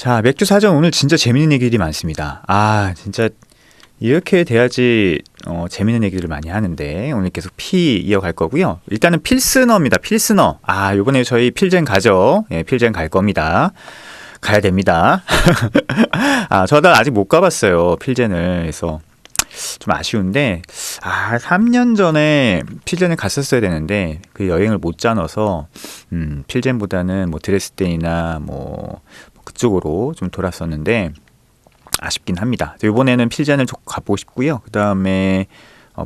자, 맥주 사전 오늘 진짜 재밌는 얘기들이 많습니다. 진짜 이렇게 돼야지 재밌는 얘기를 많이 하는데 오늘 계속 피 이어갈 거고요. 일단은 필스너입니다. 필스너. 요번에 저희 필젠 가죠. 예, 필젠 갈 겁니다. 가야 됩니다. 저도 아직 못 가봤어요. 필젠을. 그래서 좀 아쉬운데 3년 전에 필젠을 갔었어야 되는데 그 여행을 못 짜놔서 필젠보다는 뭐 드레스덴이나 뭐 그쪽으로 좀 돌았었는데 아쉽긴 합니다. 이번에는 필젠을 좀 가보고 싶고요. 그 다음에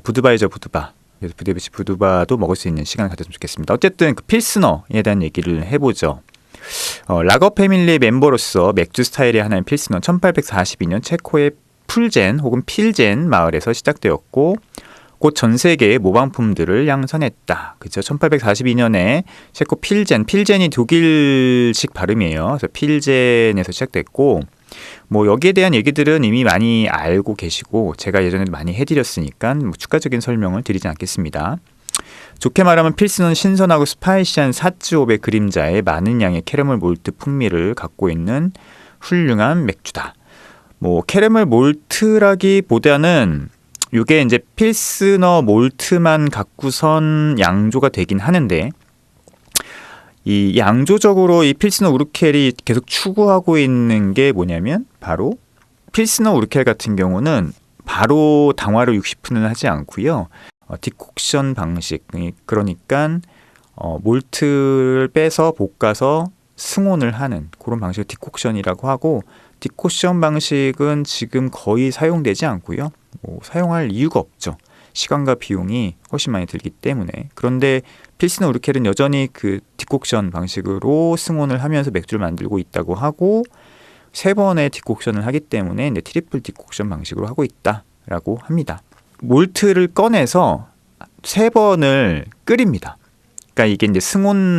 부드바이죠, 부드바. 그래서 부드바도 먹을 수 있는 시간을 가졌으면 좋겠습니다. 어쨌든 그 필스너에 대한 얘기를 해보죠. 라거 패밀리 멤버로서 맥주 스타일의 하나인 필스너, 1842년 체코의 풀젠 혹은 필젠 마을에서 시작되었고 곧 전 세계의 모방품들을 양선했다. 그죠? 1842년에 체코 필젠이 독일식 발음이에요. 그래서 필젠에서 시작됐고 뭐 여기에 대한 얘기들은 이미 많이 알고 계시고 제가 예전에도 많이 해드렸으니까 뭐 추가적인 설명을 드리지 않겠습니다. 좋게 말하면 필스는 신선하고 스파이시한 사츠홉의 그림자에 많은 양의 캐러멜 몰트 풍미를 갖고 있는 훌륭한 맥주다. 뭐 캐러멜 몰트라기보다는 이게 이제 필스너 몰트만 갖고선 양조가 되긴 하는데 이 양조적으로 이 필스너 우르켈이 계속 추구하고 있는 게 뭐냐면 바로 필스너 우르켈 같은 경우는 바로 당화로 60분을 하지 않고요. 디콕션 방식, 그러니까 몰트를 빼서 볶아서 승온을 하는 그런 방식을 디콕션이라고 하고, 디콕션 방식은 지금 거의 사용되지 않고요. 뭐 사용할 이유가 없죠. 시간과 비용이 훨씬 많이 들기 때문에. 그런데 필스너 우르켈은 여전히 그 디콕션 방식으로 승온을 하면서 맥주를 만들고 있다고 하고 3번의 디콕션을 하기 때문에 이제 트리플 디콕션 방식으로 하고 있다라고 합니다. 몰트를 꺼내서 3번을 끓입니다. 그러니까 이게 이제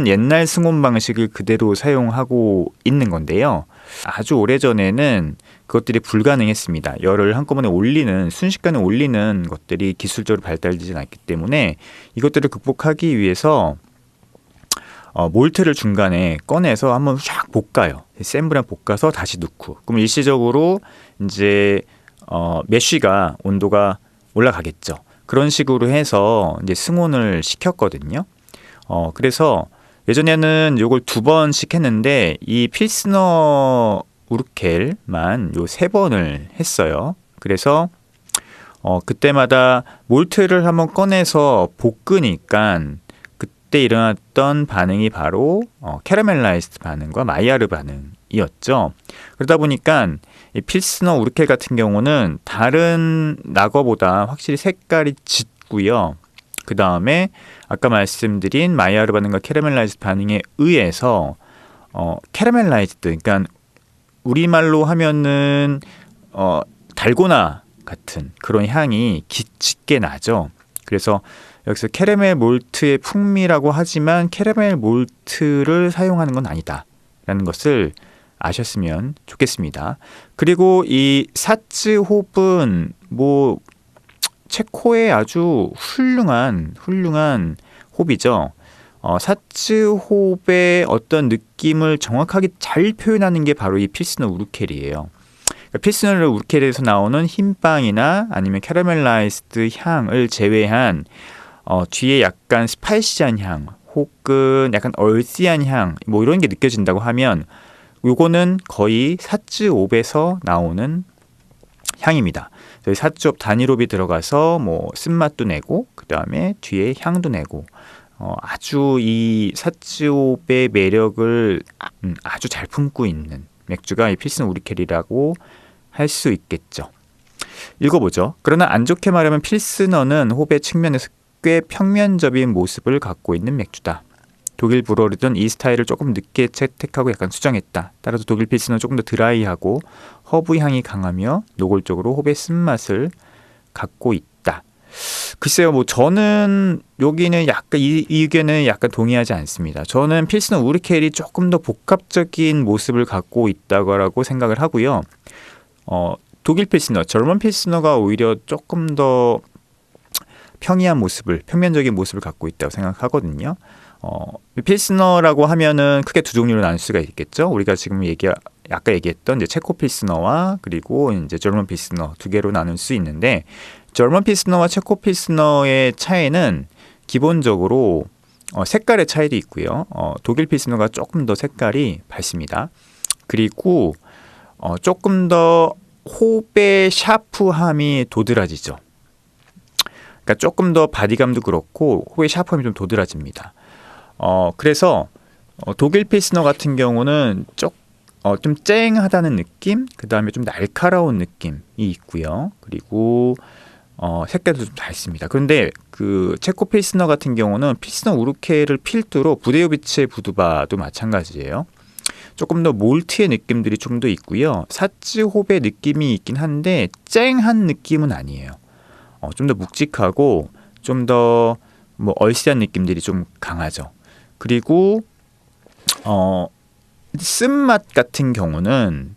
옛날 승온 방식을 그대로 사용하고 있는 건데요. 아주 오래전에는 그것들이 불가능했습니다. 열을 한꺼번에 순식간에 올리는 것들이 기술적으로 발달되지 않았기 때문에 이것들을 극복하기 위해서 몰트를 중간에 꺼내서 한번 쫙 볶아요. 센 불에 볶아서 다시 넣고, 그럼 일시적으로 이제 메쉬가 온도가 올라가겠죠. 그런 식으로 해서 이제 승온을 시켰거든요. 그래서 예전에는 요걸 2번씩 했는데 이 필스너 우르켈만 요 3번을 했어요. 그래서 그때마다 몰트를 한번 꺼내서 볶으니까 그때 일어났던 반응이 바로 캐러멜라이즈드 반응과 마이야르 반응이었죠. 그러다 보니까 이 필스너 우르켈 같은 경우는 다른 라거보다 확실히 색깔이 짙고요. 그 다음에 아까 말씀드린 마이야르 반응과 캐러멜라이즈드 반응에 의해서 캐러멜라이즈드, 그러니까 우리말로 하면은 달고나 같은 그런 향이 짙게 나죠. 그래서 여기서 캐러멜 몰트의 풍미라고 하지만 캐러멜 몰트를 사용하는 건 아니다라는 것을 아셨으면 좋겠습니다. 그리고 이 사츠홉은 뭐 체코의 아주 훌륭한 홉이죠. 사츠홉의 어떤 느낌을 정확하게 잘 표현하는 게 바로 이 필스너 우르켈이에요. 그러니까 필스너 우르켈에서 나오는 흰빵이나 아니면 캐러멜라이즈드 향을 제외한 뒤에 약간 스파이시한 향 혹은 약간 얼씨한 향 뭐 이런 게 느껴진다고 하면 요거는 거의 사츠홉에서 나오는 향입니다. 사츠홉 단일홉이 들어가서 뭐 쓴맛도 내고 그 다음에 뒤에 향도 내고 아주 이 사츠홉의 매력을 아주 잘 품고 있는 맥주가 이 필스너 우르켈이라고 할 수 있겠죠. 읽어보죠. 그러나 안 좋게 말하면 필스너는 홉의 측면에서 꽤 평면적인 모습을 갖고 있는 맥주다. 독일 브루어리는 이 스타일을 조금 늦게 채택하고 약간 수정했다. 따라서 독일 필스너는 조금 더 드라이하고 허브 향이 강하며 노골적으로 홉의 쓴맛을 갖고 있다. 글쎄요, 뭐 저는 여기는 약간 이 의견은 약간 동의하지 않습니다. 저는 필스너 우르켈이 조금 더 복합적인 모습을 갖고 있다고 생각을 하고요. 독일 필스너, 저먼 필스너가 오히려 조금 더 평면적인 모습을 갖고 있다고 생각하거든요. 필스너라고 하면은 크게 2 종류로 나눌 수가 있겠죠. 우리가 지금 아까 얘기했던 이제 체코 필스너와 그리고 이제 저먼 필스너 두 개로 나눌 수 있는데 저먼 필스너와 체코 필스너의 차이는 기본적으로 색깔의 차이도 있고요. 독일 필스너가 조금 더 색깔이 밝습니다. 그리고 조금 더 호배 샤프함이 도드라지죠. 그러니까 조금 더 바디감도 그렇고 호배 샤프함이 좀 도드라집니다. 그래서 독일 필스너 같은 경우는 좀 쨍하다는 느낌, 그 다음에 좀 날카로운 느낌이 있고요. 그리고 색깔도 좀 밝습니다. 그런데 그 체코 필스너 같은 경우는 필스너 우르켈을 필두로 부데요비체 부두바도 마찬가지예요. 조금 더 몰트의 느낌들이 좀 더 있고요. 사츠호배 느낌이 있긴 한데 쨍한 느낌은 아니에요. 좀 더 묵직하고 좀 더 뭐 얼씨한 느낌들이 좀 강하죠. 그리고 쓴맛 같은 경우는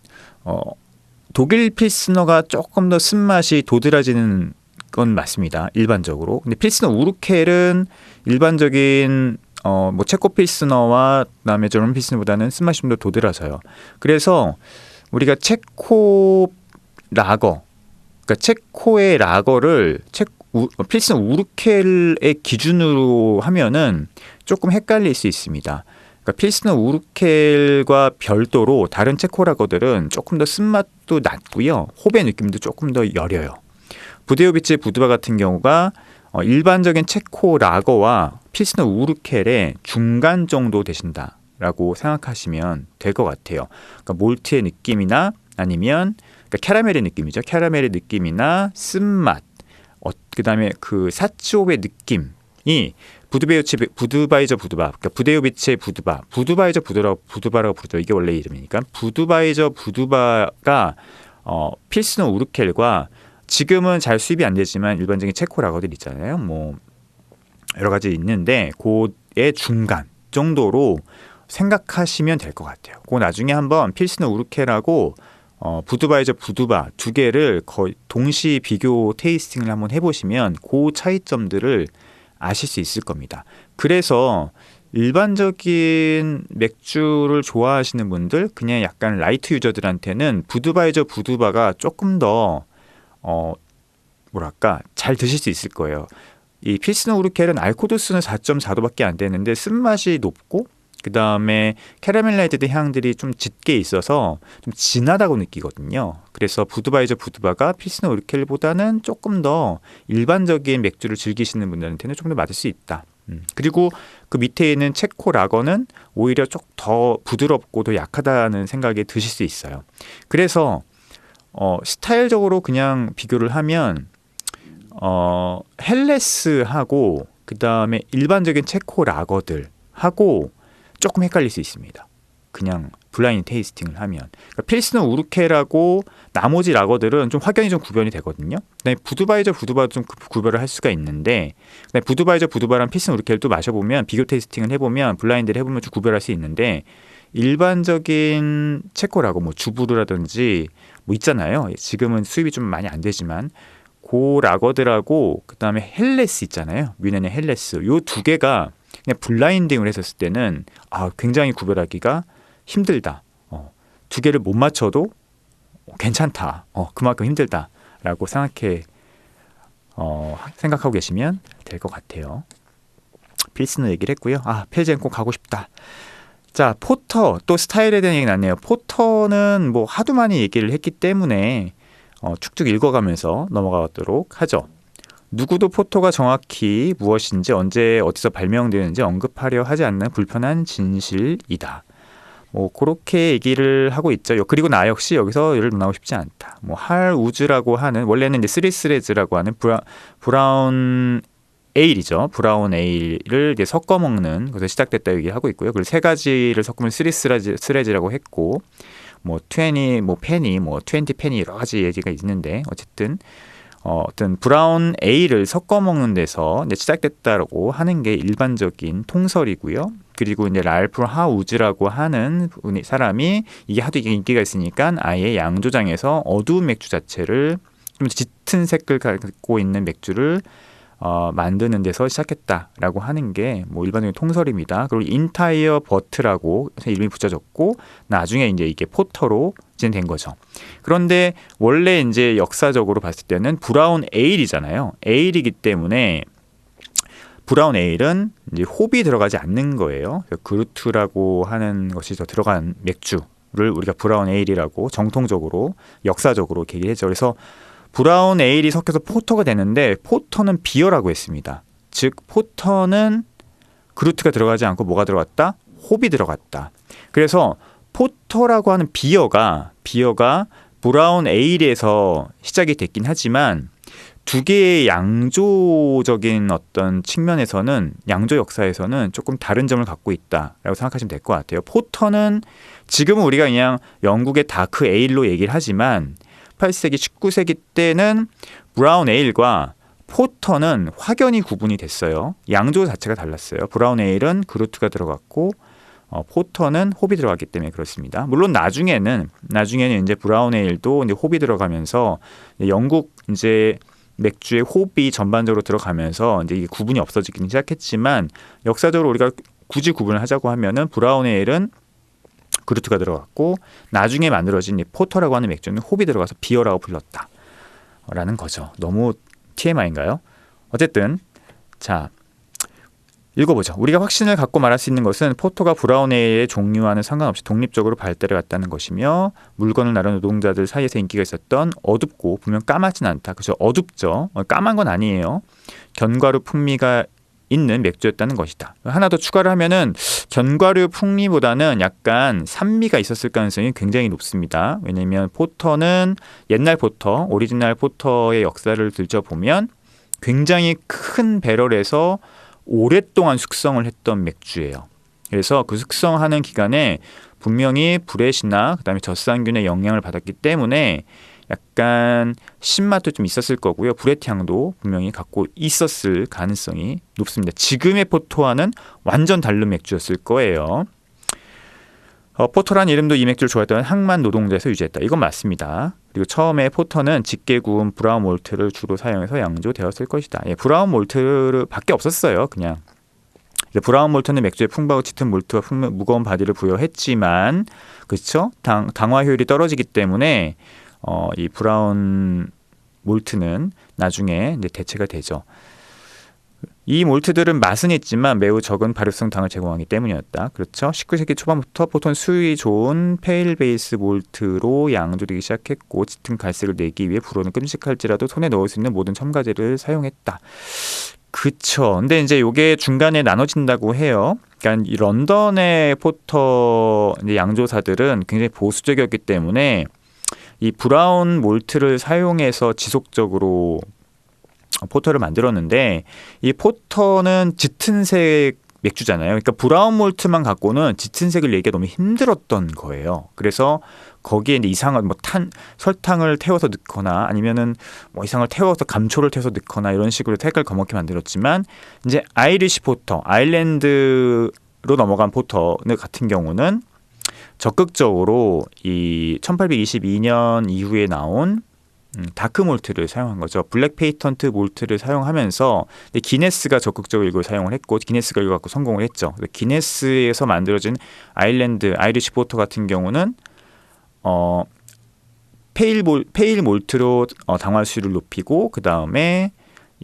독일 필스너가 조금 더 쓴맛이 도드라지는 건 맞습니다. 일반적으로. 근데 필스너 우르켈은 일반적인 뭐 체코 필스너와 그다음에 저런 필스너보다는 쓴맛이 좀 더 도드라져요. 그래서 우리가 체코 라거, 그러니까 체코의 라거를 필스너 우르켈의 기준으로 하면은 조금 헷갈릴 수 있습니다. 그러니까 필스너 우르켈과 별도로 다른 체코 라거들은 조금 더 쓴맛도 낮고요. 호배 느낌도 조금 더 여려요. 부데요비체 부두바 같은 경우가 일반적인 체코 라거와 필스너 우르켈의 중간 정도 되신다라고 생각하시면 될 것 같아요. 그러니까 몰트의 느낌이나 아니면 그러니까 캐러멜의 느낌이죠. 캐러멜의 느낌이나 쓴맛, 그다음에 그 사츠오의 느낌이 부두바이저 부두바, 그러니까 부데요비체 부두바, 부두바이저 부두바라고 부르죠. 이게 원래 이름이니까 부두바이저 부두바가 필스너 우르켈과 지금은 잘 수입이 안 되지만 일반적인 체코 라거들 있잖아요. 뭐 여러 가지 있는데 그의 중간 정도로 생각하시면 될 것 같아요. 그 나중에 한번 필스너 우르켈하고 부두바이저 부두바 두 개를 거의 동시 비교 테이스팅을 한번 해보시면 그 차이점들을 아실 수 있을 겁니다. 그래서 일반적인 맥주를 좋아하시는 분들, 그냥 약간 라이트 유저들한테는 부두바이저 부두바가 조금 더 뭐랄까 잘 드실 수 있을 거예요. 이 필스너 우르켈은 알코올 도수는 4.4도밖에 안 되는데 쓴맛이 높고 그 다음에 캐러멜라이즈드 향들이 좀 짙게 있어서 좀 진하다고 느끼거든요. 그래서 부두바이저 부두바가 필스너 우르켈보다는 조금 더 일반적인 맥주를 즐기시는 분들한테는 조금 더 맞을 수 있다. 그리고 그 밑에 있는 체코 라거는 오히려 조금 더 부드럽고 더 약하다는 생각이 드실 수 있어요. 그래서 스타일적으로 그냥 비교를 하면 헬레스하고 그 다음에 일반적인 체코 라거들하고 조금 헷갈릴 수 있습니다. 그냥 블라인드 테이스팅을 하면. 그러니까 필스너 우르켈하고 나머지 라거들은 좀 확연히 좀 구별이 되거든요. 그다음에 부두바이저 부두바도 좀 구별을 할 수가 있는데 부두바이저 부두바랑 필스너 우르켈도 마셔보면 비교 테이스팅을 해보면 블라인드를 해보면 좀 구별할 수 있는데 일반적인 체코 라거 뭐 주부르라든지 뭐 있잖아요. 지금은 수입이 좀 많이 안 되지만 그 라거들하고 그 다음에 헬레스 있잖아요. 뮌헨의 헬레스. 요 두 개가 그냥 블라인딩을 했었을 때는 굉장히 구별하기가 힘들다. 두 개를 못 맞춰도 괜찮다. 그만큼 힘들다라고 생각하고 계시면 될 것 같아요. 필스너 얘기를 했고요. 펠젠 꼭 가고 싶다. 자, 포터 또 스타일에 대한 얘기 나왔네요. 포터는 뭐 하도 많이 얘기를 했기 때문에 쭉쭉 읽어가면서 넘어가도록 하죠. 누구도 포터가 정확히 무엇인지 언제 어디서 발명되는지 언급하려 하지 않는 불편한 진실이다. 뭐 그렇게 얘기를 하고 있죠. 그리고 나 역시 여기서 예를 논하고 싶지 않다. 뭐 할우즈라고 하는 원래는 이제 쓰리스레즈라고 하는 브라운 에일이죠. 브라운 에일을 이제 섞어 먹는 것에서 시작됐다 얘기를 하고 있고요. 그리고 세 가지를 섞으면 쓰리스레즈라고 했고 뭐 20, 뭐 페니, 뭐 20 페니 여러 가지 얘기가 있는데 어쨌든 어떤 브라운 에일을 섞어 먹는 데서 이제 시작됐다라고 하는 게 일반적인 통설이고요. 그리고 이제 랄프 하우즈라고 하는 사람이 이게 하도 인기가 있으니까 아예 양조장에서 어두운 맥주 자체를 좀 짙은 색을 갖고 있는 맥주를 만드는 데서 시작했다라고 하는 게 뭐 일반적인 통설입니다. 그리고 인타이어 버트라고 이름이 붙여졌고 나중에 이제 이게 포터로 진행된 거죠. 그런데 원래 이제 역사적으로 봤을 때는 브라운 에일이잖아요. 에일이기 때문에 브라운 에일은 이제 홉이 들어가지 않는 거예요. 그루트라고 하는 것이 더 들어간 맥주를 우리가 브라운 에일이라고 정통적으로 역사적으로 이렇게 얘기했죠. 그래서 브라운 에일이 섞여서 포터가 되는데 포터는 비어라고 했습니다. 즉 포터는 그루트가 들어가지 않고 뭐가 들어갔다? 홉이 들어갔다. 그래서 포터라고 하는 비어가 브라운 에일에서 시작이 됐긴 하지만 두 개의 양조적인 어떤 측면에서는 양조 역사에서는 조금 다른 점을 갖고 있다라고 생각하시면 될 것 같아요. 포터는 지금은 우리가 그냥 영국의 다크 에일로 얘기를 하지만 18세기, 19세기 때는 브라운 에일과 포터는 확연히 구분이 됐어요. 양조 자체가 달랐어요. 브라운 에일은 그루트가 들어갔고 포터는 홉이 들어갔기 때문에 그렇습니다. 물론 나중에는 이제 브라운 에일도 이제 홉이 들어가면서 영국 이제 맥주의 홉이 전반적으로 들어가면서 이제 이게 구분이 없어지긴 시작했지만 역사적으로 우리가 굳이 구분을 하자고 하면은 브라운 에일은 그루트가 들어갔고 나중에 만들어진 이 포터라고 하는 맥주는 홉이 들어가서 비어라고 불렀다라는 거죠. 너무 TMI인가요? 어쨌든 자 읽어보죠. 우리가 확신을 갖고 말할 수 있는 것은 포터가 브라운 에일의 종류와는 상관없이 독립적으로 발달해 왔다는 것이며 물건을 나르는 노동자들 사이에서 인기가 있었던 어둡고 분명 까맣진 않다. 그죠? 어둡죠. 까만 건 아니에요. 견과류 풍미가 있는 맥주였다는 것이다. 하나 더 추가를 하면은 견과류 풍미보다는 약간 산미가 있었을 가능성이 굉장히 높습니다. 왜냐하면 포터는 옛날 포터, 오리지널 포터의 역사를 들춰보면 굉장히 큰 배럴에서 오랫동안 숙성을 했던 맥주예요. 그래서 그 숙성하는 기간에 분명히 브렛이나 그다음에 젖산균의 영향을 받았기 때문에 약간 신맛도 좀 있었을 거고요. 브렛 향도 분명히 갖고 있었을 가능성이 높습니다. 지금의 포터와는 완전 다른 맥주였을 거예요. 포터란 이름도 이 맥주를 좋아했던 항만 노동자에서 유지했다. 이건 맞습니다. 그리고 처음에 포터는 짙게 구운 브라운 몰트를 주로 사용해서 양조되었을 것이다. 브라운 몰트를 밖에 없었어요. 그냥 브라운 몰트는 맥주에 풍부하고 짙은 몰트와 무거운 바디를 부여했지만 그렇죠? 당화 효율이 떨어지기 때문에 이 브라운 몰트는 나중에 이제 대체가 되죠. 이 몰트들은 맛은 있지만 매우 적은 발효성 당을 제공하기 때문이었다. 그렇죠? 19세기 초반부터 보통 수율이 좋은 페일 베이스 몰트로 양조되기 시작했고 짙은 갈색을 내기 위해 불호는 끔찍할지라도 손에 넣을 수 있는 모든 첨가제를 사용했다. 그쵸. 근데 이제 이게 중간에 나눠진다고 해요. 그러니까 이 런던의 포터 이제 양조사들은 굉장히 보수적이었기 때문에 이 브라운 몰트를 사용해서 지속적으로 포터를 만들었는데 이 포터는 짙은 색 맥주잖아요. 그러니까 브라운 몰트만 갖고는 짙은 색을 내기가 너무 힘들었던 거예요. 그래서 거기에 이제 이상한 설탕을 태워서 넣거나 아니면은 이상을 태워서 감초를 태워서 넣거나 이런 식으로 색을 검게 만들었지만 이제 아이리시 포터, 아일랜드로 넘어간 포터 같은 경우는 적극적으로 이 1822년 이후에 나온 다크 몰트를 사용한 거죠. 블랙 페이턴트 몰트를 사용하면서 기네스가 적극적으로 이걸 사용을 했고 기네스가 이걸 갖고 성공을 했죠. 기네스에서 만들어진 아이리시 포터 같은 경우는 페일 몰트로 당화수율을 높이고 그 다음에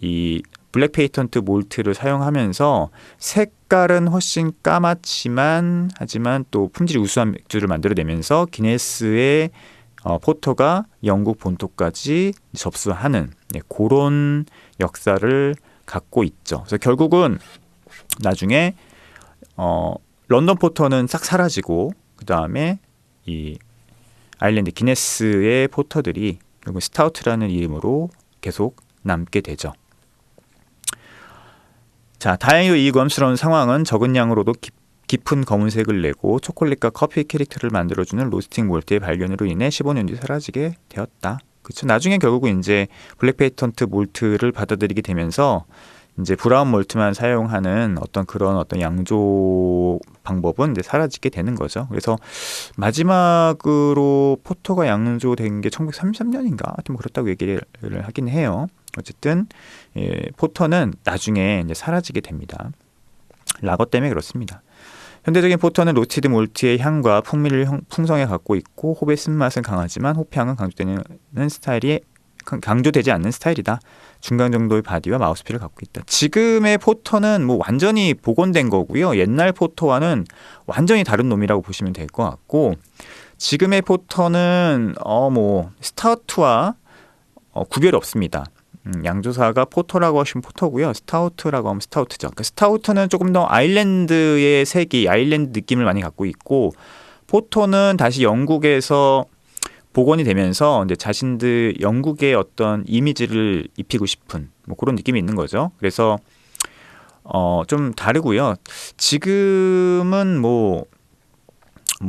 이 블랙 페이턴트 몰트를 사용하면서 색깔은 훨씬 까맣지만 하지만 또 품질이 우수한 맥주를 만들어내면서 기네스의 포터가 영국 본토까지 접수하는 그런 역사를 갖고 있죠. 그래서 결국은 나중에 런던 포터는 싹 사라지고 그 다음에 이 아일랜드 기네스의 포터들이 결국 스타우트라는 이름으로 계속 남게 되죠. 자, 다행히도 이 고함스러운 상황은 적은 양으로도 깊은 검은색을 내고 초콜릿과 커피 캐릭터를 만들어주는 로스팅 몰트의 발견으로 인해 15년 뒤 사라지게 되었다. 그렇죠. 나중에 결국은 이제 블랙 페이턴트 몰트를 받아들이게 되면서 이제 브라운 몰트만 사용하는 어떤 양조 방법은 이제 사라지게 되는 거죠. 그래서 마지막으로 포터가 양조된 게 1933년인가? 하여튼 뭐 그렇다고 얘기를 하긴 해요. 어쨌든 포터는 나중에 이제 사라지게 됩니다. 라거 때문에 그렇습니다. 현대적인 포터는 로티드 몰트의 향과 풍미를 풍성하게 갖고 있고 홉의 쓴맛은 강하지만 홉향은 강조되지 않는 스타일이다. 중간 정도의 바디와 마우스피를 갖고 있다. 지금의 포터는 뭐 완전히 복원된 거고요. 옛날 포터와는 완전히 다른 놈이라고 보시면 될 것 같고, 지금의 포터는 뭐 스타우트와 구별이 없습니다. 양조사가 포터라고 하시면 포터고요. 스타우트라고 하면 스타우트죠. 그러니까 스타우트는 조금 더 아일랜드의 색이, 아일랜드 느낌을 많이 갖고 있고, 포터는 다시 영국에서 복원이 되면서 이제 자신들 영국의 어떤 이미지를 입히고 싶은 뭐 그런 느낌이 있는 거죠. 그래서 좀 다르고요. 지금은 뭐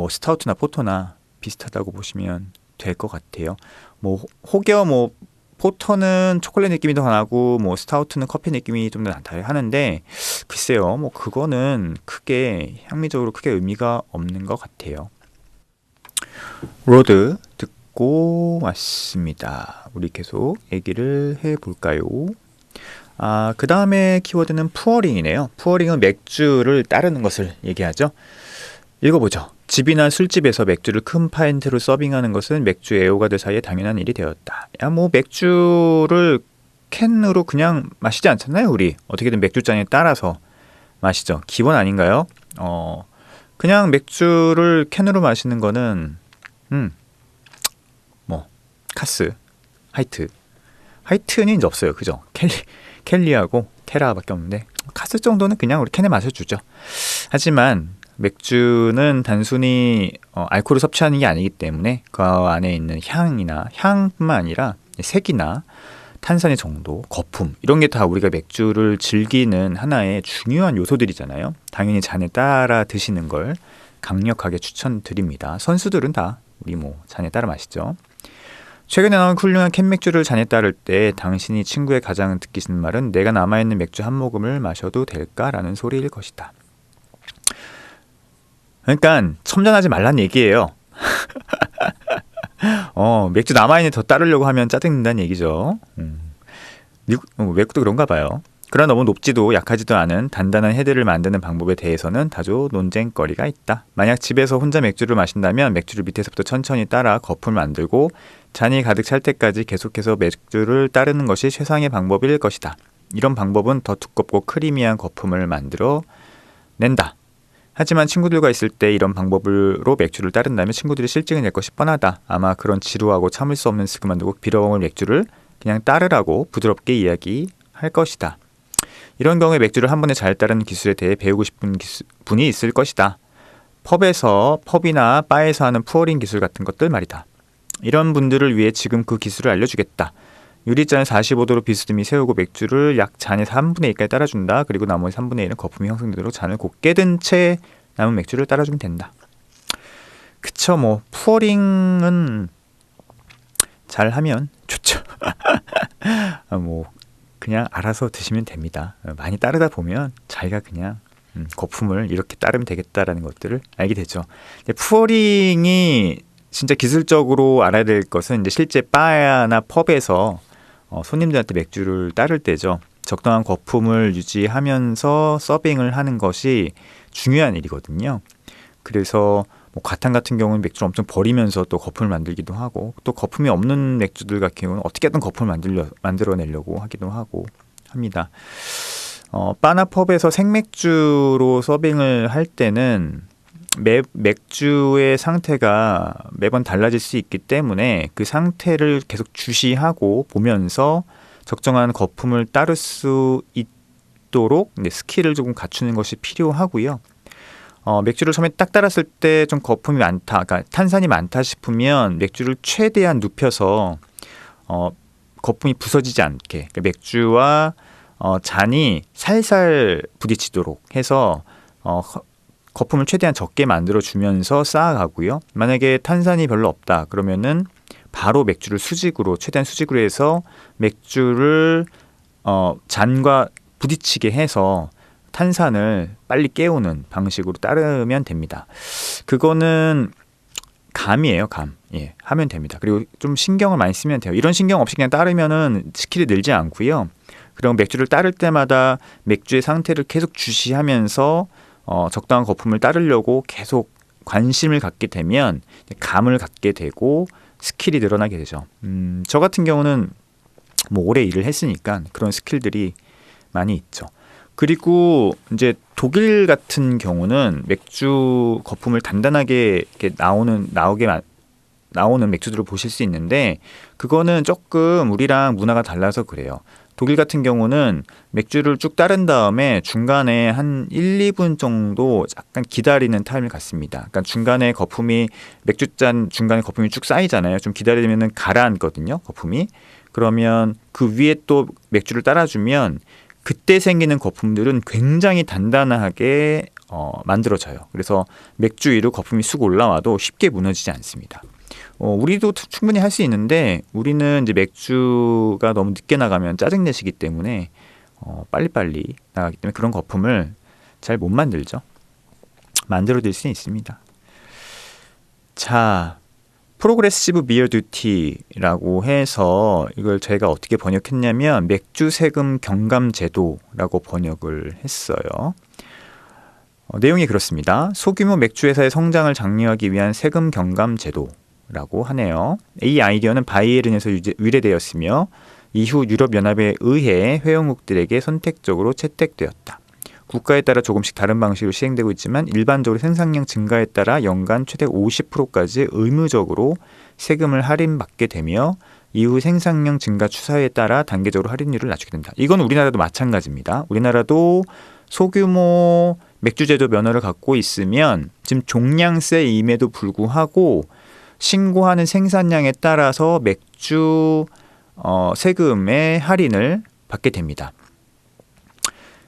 스타우트나 포터나 비슷하다고 보시면 될 것 같아요. 뭐 혹여 뭐 포터는 초콜릿 느낌이 더 나고 뭐 스타우트는 커피 느낌이 좀 더 나타나야 하는데, 글쎄요, 뭐 그거는 크게 향미적으로 크게 의미가 없는 것 같아요. 로드 듣고 왔습니다. 우리 계속 얘기를 해볼까요? 그 다음에 키워드는 푸어링이네요. 푸어링은 맥주를 따르는 것을 얘기하죠. 읽어보죠. 집이나 술집에서 맥주를 큰 파인트로 서빙하는 것은 맥주 애호가들 사이에 당연한 일이 되었다. 뭐 맥주를 캔으로 그냥 마시지 않잖아요. 우리 어떻게든 맥주잔에 따라서 마시죠. 기본 아닌가요? 그냥 맥주를 캔으로 마시는 거는 뭐 카스, 하이트는 이제 없어요. 그죠? 켈리하고 테라밖에 없는데 카스 정도는 그냥 우리 캔에 마셔주죠. 하지만 맥주는 단순히 알코올을 섭취하는 게 아니기 때문에 그 안에 있는 향뿐만 아니라 색이나 탄산의 정도, 거품 이런 게 다 우리가 맥주를 즐기는 하나의 중요한 요소들이잖아요. 당연히 잔에 따라 드시는 걸 강력하게 추천드립니다. 선수들은 다 우리 뭐 잔에 따라 마시죠. 최근에 나온 훌륭한 캔맥주를 잔에 따를 때 당신이 친구의 가장 듣기 싫은 말은 내가 남아있는 맥주 한 모금을 마셔도 될까라는 소리일 것이다. 그러니까 첨잔하지 말란 얘기예요. 맥주 남아있는 더 따르려고 하면 짜증난다는 얘기죠. 외국도 그런가 봐요. 그러나 너무 높지도 약하지도 않은 단단한 헤드를 만드는 방법에 대해서는 다소 논쟁거리가 있다. 만약 집에서 혼자 맥주를 마신다면 맥주를 밑에서부터 천천히 따라 거품을 만들고 잔이 가득 찰 때까지 계속해서 맥주를 따르는 것이 최상의 방법일 것이다. 이런 방법은 더 두껍고 크리미한 거품을 만들어 낸다. 하지만 친구들과 있을 때 이런 방법으로 맥주를 따른다면 친구들이 실증을 낼 것이 뻔하다. 아마 그런 지루하고 참을 수 없는 스그만 두고 빌어먹을 맥주를 그냥 따르라고 부드럽게 이야기할 것이다. 이런 경우에 맥주를 한 번에 잘 따르는 기술에 대해 배우고 싶은 분이 있을 것이다. 펍이나 바에서 하는 푸어링 기술 같은 것들 말이다. 이런 분들을 위해 지금 그 기술을 알려주겠다. 유리잔을 45도로 비스듬히 세우고 맥주를 약 잔의 3분의 1까지 따라준다. 그리고 나머지 3분의 1은 거품이 형성되도록 잔을 곧게 든 채 남은 맥주를 따라주면 된다. 그쵸, 뭐 푸어링은 잘하면 좋죠. 뭐 그냥 알아서 드시면 됩니다. 많이 따르다 보면 자기가 그냥 거품을 이렇게 따르면 되겠다라는 것들을 알게 되죠. 푸어링이 진짜 기술적으로 알아야 될 것은 이제 실제 바나 펍에서 손님들한테 맥주를 따를 때죠. 적당한 거품을 유지하면서 서빙을 하는 것이 중요한 일이거든요. 그래서 뭐 과탕 같은 경우는 맥주를 엄청 버리면서 또 거품을 만들기도 하고, 또 거품이 없는 맥주들 같은 경우는 어떻게든 거품을 만들어내려고 하기도 하고 합니다. 바나 펍에서 생맥주로 서빙을 할 때는 맥주의 상태가 매번 달라질 수 있기 때문에 그 상태를 계속 주시하고 보면서 적정한 거품을 따를 수 있도록 스킬을 조금 갖추는 것이 필요하고요. 맥주를 처음에 딱 따랐을 때 좀 거품이 많다, 그러니까 탄산이 많다 싶으면 맥주를 최대한 눕혀서 거품이 부서지지 않게, 그러니까 맥주와 잔이 살살 부딪히도록 해서 거품을 최대한 적게 만들어주면서 쌓아가고요. 만약에 탄산이 별로 없다 그러면은 바로 맥주를 최대한 수직으로 해서 맥주를 잔과 부딪히게 해서 탄산을 빨리 깨우는 방식으로 따르면 됩니다. 그거는 감이에요, 감. 예, 하면 됩니다. 그리고 좀 신경을 많이 쓰면 돼요. 이런 신경 없이 그냥 따르면은 스킬이 늘지 않고요. 그리고 맥주를 따를 때마다 맥주의 상태를 계속 주시하면서 적당한 거품을 따르려고 계속 관심을 갖게 되면 감을 갖게 되고 스킬이 늘어나게 되죠. 저 같은 경우는 뭐 오래 일을 했으니까 그런 스킬들이 많이 있죠. 그리고 이제 독일 같은 경우는 맥주 거품을 단단하게 이렇게 나오는 맥주들을 보실 수 있는데 그거는 조금 우리랑 문화가 달라서 그래요. 독일 같은 경우는 맥주를 쭉 따른 다음에 중간에 한 1, 2분 정도 약간 기다리는 타임을 갖습니다. 그러니까 중간에 거품이 맥주잔 중간에 거품이 쭉 쌓이잖아요. 좀 기다리면은 가라앉거든요, 거품이. 그러면 그 위에 또 맥주를 따라주면 그때 생기는 거품들은 굉장히 단단하게 만들어져요. 그래서 맥주 위로 거품이 쑥 올라와도 쉽게 무너지지 않습니다. 우리도 충분히 할 수 있는데 우리는 이제 맥주가 너무 늦게 나가면 짜증내시기 때문에 빨리빨리 나가기 때문에 그런 거품을 잘 못 만들죠. 만들어낼 수는 있습니다. 자, 프로그레시브 비어 듀티라고 해서 이걸 제가 어떻게 번역했냐면 맥주 세금 경감 제도라고 번역을 했어요. 내용이 그렇습니다. 소규모 맥주 회사의 성장을 장려하기 위한 세금 경감 제도라고 하네요. 이 아이디어는 바이에른에서 유래되었으며 이후 유럽연합에 의해 회원국들에게 선택적으로 채택되었다. 국가에 따라 조금씩 다른 방식으로 시행되고 있지만 일반적으로 생산량 증가에 따라 연간 최대 50%까지 의무적으로 세금을 할인받게 되며 이후 생산량 증가 추세에 따라 단계적으로 할인율을 낮추게 된다. 이건 우리나라도 마찬가지입니다. 우리나라도 소규모 맥주제도 면허를 갖고 있으면 지금 종량세임에도 불구하고 신고하는 생산량에 따라서 맥주 세금의 할인을 받게 됩니다.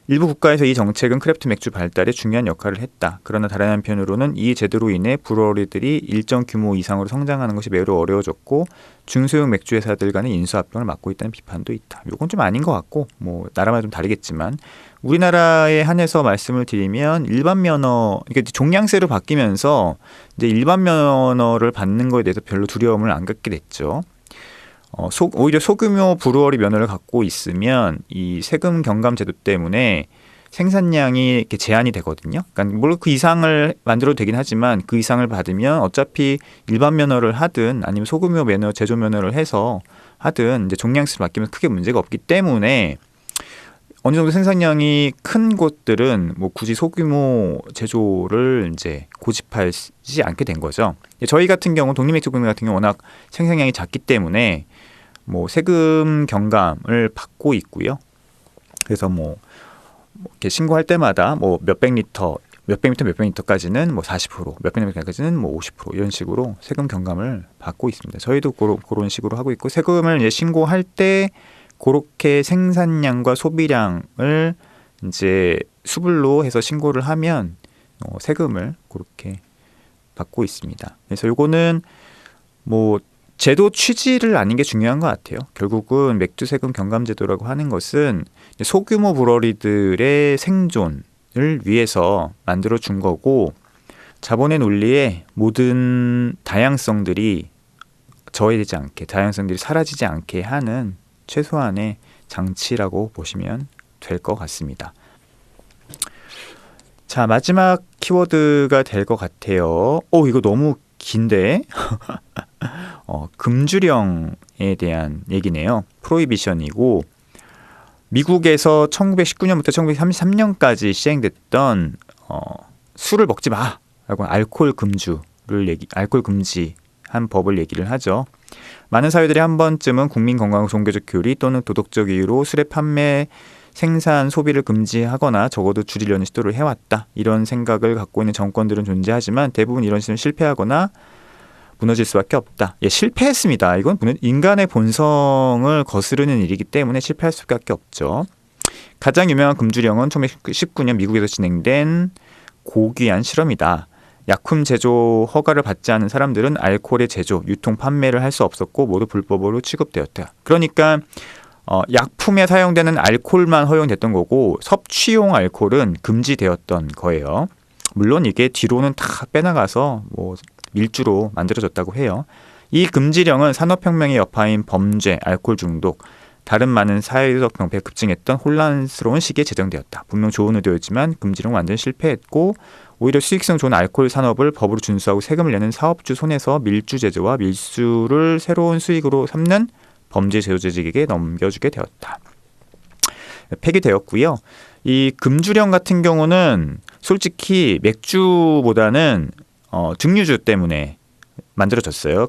일부 국가에서 이 정책은 크래프트 맥주 발달에 중요한 역할을 했다. 그러나 다른 한편으로는 이 제도로 인해 브루어리들이 일정 규모 이상으로 성장하는 것이 매우 어려워졌고 중소형 맥주 회사들 간의 인수합병을 막고 있다는 비판도 있다. 이건 좀 아닌 것 같고 뭐 나라마다 좀 다르겠지만 우리나라에 한해서 말씀을 드리면 일반 면허, 이게 종량세로 바뀌면서 이제 일반 면허를 받는 거에 대해서 별로 두려움을 안 갖게 됐죠. 오히려 소규모 브루어리 면허를 갖고 있으면 이 세금 경감 제도 때문에 생산량이 이렇게 제한이 되거든요. 그러니까 물론 그 이상을 만들어도 되긴 하지만 그 이상을 받으면 어차피 일반 면허를 하든 아니면 소규모 면허, 제조 면허를 해서 하든 이제 종량세를 맡기면 크게 문제가 없기 때문에 어느 정도 생산량이 큰 곳들은 뭐 굳이 소규모 제조를 이제 고집하지 않게 된 거죠. 저희 같은 경우 독립맥주공장 같은 경우 워낙 생산량이 작기 때문에 뭐 세금 경감을 받고 있고요. 그래서 뭐 이렇게 신고할 때마다 뭐 몇백 리터까지는 뭐 40%, 몇백 리터까지는 뭐 50% 이런 식으로 세금 경감을 받고 있습니다. 저희도 그런 식으로 하고 있고 세금을 이제 신고할 때 그렇게 생산량과 소비량을 이제 수불로 해서 신고를 하면 세금을 그렇게 받고 있습니다. 그래서 요거는 뭐 제도 취지를 아는 게 중요한 것 같아요. 결국은 맥주 세금 경감 제도라고 하는 것은 소규모 브러리들의 생존을 위해서 만들어 준 거고 자본의 논리에 모든 다양성들이 저해되지 않게, 다양성들이 사라지지 않게 하는 최소한의 장치라고 보시면 될 것 같습니다. 자, 마지막 키워드가 될 것 같아요. 이거 너무 긴데 금주령에 대한 얘기네요. 프로히비션이고 미국에서 1919년부터 1933년까지 시행됐던 술을 먹지 마라고 알코올 금지한 법을 얘기를 하죠. 많은 사회들이 한 번쯤은 국민 건강, 종교적 교리 또는 도덕적 이유로 술의 판매, 생산, 소비를 금지하거나 적어도 줄이려는 시도를 해왔다. 이런 생각을 갖고 있는 정권들은 존재하지만 대부분 이런 시도는 실패하거나 무너질 수밖에 없다. 실패했습니다. 이건 인간의 본성을 거스르는 일이기 때문에 실패할 수밖에 없죠. 가장 유명한 금주령은 1919년 미국에서 진행된 고귀한 실험이다. 약품 제조 허가를 받지 않은 사람들은 알코올의 제조, 유통, 판매를 할 수 없었고 모두 불법으로 취급되었다. 그러니까 약품에 사용되는 알코올만 허용됐던 거고 섭취용 알코올은 금지되었던 거예요. 물론 이게 뒤로는 다 빼나가서 뭐 밀주로 만들어졌다고 해요. 이 금지령은 산업혁명의 여파인 범죄, 알코올 중독, 다른 많은 사회적 병폐가 급증했던 혼란스러운 시기에 제정되었다. 분명 좋은 의도였지만 금지령은 완전 실패했고 오히려 수익성 좋은 알코올 산업을 법으로 준수하고 세금을 내는 사업주 손에서 밀주 제조와 밀수를 새로운 수익으로 삼는 범죄 제조직에게 넘겨주게 되었다. 폐기되었고요. 이 금주령 같은 경우는 솔직히 맥주보다는 증류주 때문에 만들어졌어요.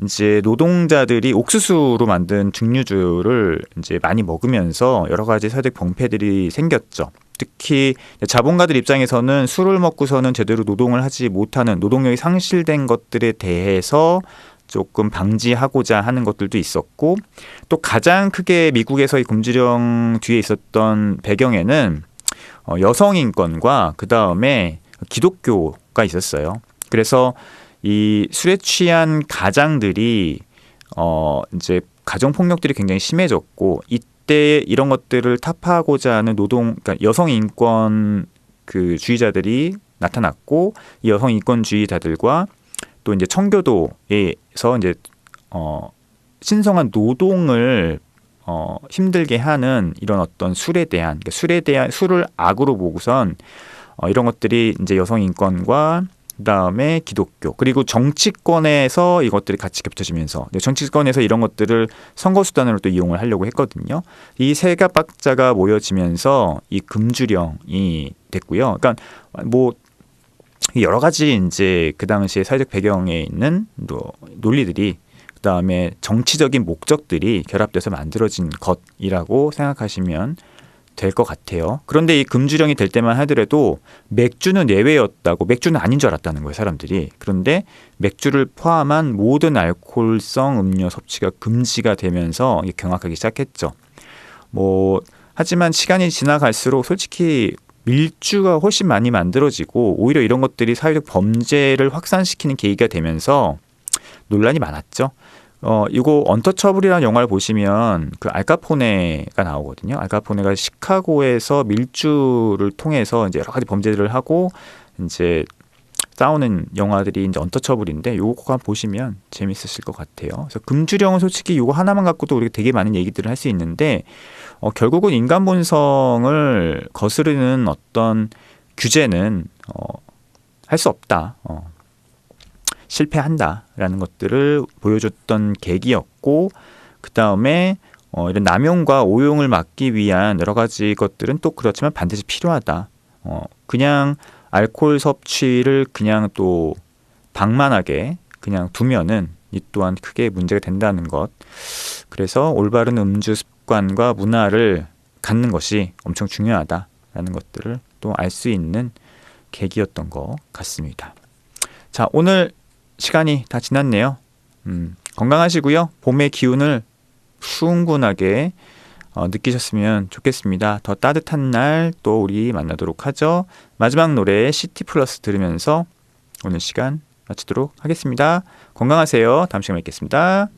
이제 노동자들이 옥수수로 만든 증류주를 이제 많이 먹으면서 여러 가지 사회적 병폐들이 생겼죠. 특히 자본가들 입장에서는 술을 먹고서는 제대로 노동을 하지 못하는 노동력이 상실된 것들에 대해서 조금 방지하고자 하는 것들도 있었고 또 가장 크게 미국에서 이 금지령 뒤에 있었던 배경에는 여성 인권과 그 다음에 기독교가 있었어요. 그래서 이 술에 취한 가장들이 이제 가정 폭력들이 굉장히 심해졌고 이때 이런 것들을 타파하고자 하는 그러니까 여성 인권 그 주의자들이 나타났고 이 여성 인권주의자들과 또 이제 청교도에서 이제 신성한 노동을 힘들게 하는 이런 어떤 그러니까 술을 악으로 보고선 이런 것들이 이제 여성 인권과 그다음에 기독교 그리고 정치권에서 이것들이 같이 겹쳐지면서 정치권에서 이런 것들을 선거 수단으로 또 이용을 하려고 했거든요. 이 세 박자가 모여지면서 이 금주령이 됐고요. 그러니까 뭐 여러 가지 이제 그 당시에 사회적 배경에 있는 논리들이 그다음에 정치적인 목적들이 결합돼서 만들어진 것이라고 생각하시면 될 것 같아요. 그런데 이 금주령이 될 때만 하더라도 맥주는 예외였다고 맥주는 아닌 줄 알았다는 거예요, 사람들이. 그런데 맥주를 포함한 모든 알코올성 음료 섭취가 금지가 되면서 경악하기 시작했죠. 하지만 시간이 지나갈수록 솔직히 밀주가 훨씬 많이 만들어지고 오히려 이런 것들이 사회적 범죄를 확산시키는 계기가 되면서 논란이 많았죠. 이거 언터처블이라는 영화를 보시면 그 알카포네가 나오거든요. 알카포네가 시카고에서 밀주를 통해서 이제 여러 가지 범죄들을 하고 이제 싸우는 영화들이 이제 언터처블인데 요거 한번 보시면 재밌으실 것 같아요. 그래서 금주령은 솔직히 요거 하나만 갖고도 우리가 되게 많은 얘기들을 할 수 있는데 결국은 인간 본성을 거스르는 어떤 규제는 할 수 없다. 실패한다라는 것들을 보여줬던 계기였고 그 다음에 이런 남용과 오용을 막기 위한 여러 가지 것들은 또 그렇지만 반드시 필요하다. 그냥 알코올 섭취를 그냥 또 방만하게 그냥 두면은 이 또한 크게 문제가 된다는 것. 그래서 올바른 음주 습관과 문화를 갖는 것이 엄청 중요하다라는 것들을 또 알 수 있는 계기였던 것 같습니다. 자, 오늘 시간이 다 지났네요. 건강하시고요. 봄의 기운을 충분하게 느끼셨으면 좋겠습니다. 더 따뜻한 날 또 우리 만나도록 하죠. 마지막 노래 시티 플러스 들으면서 오늘 시간 마치도록 하겠습니다. 건강하세요. 다음 시간에 뵙겠습니다.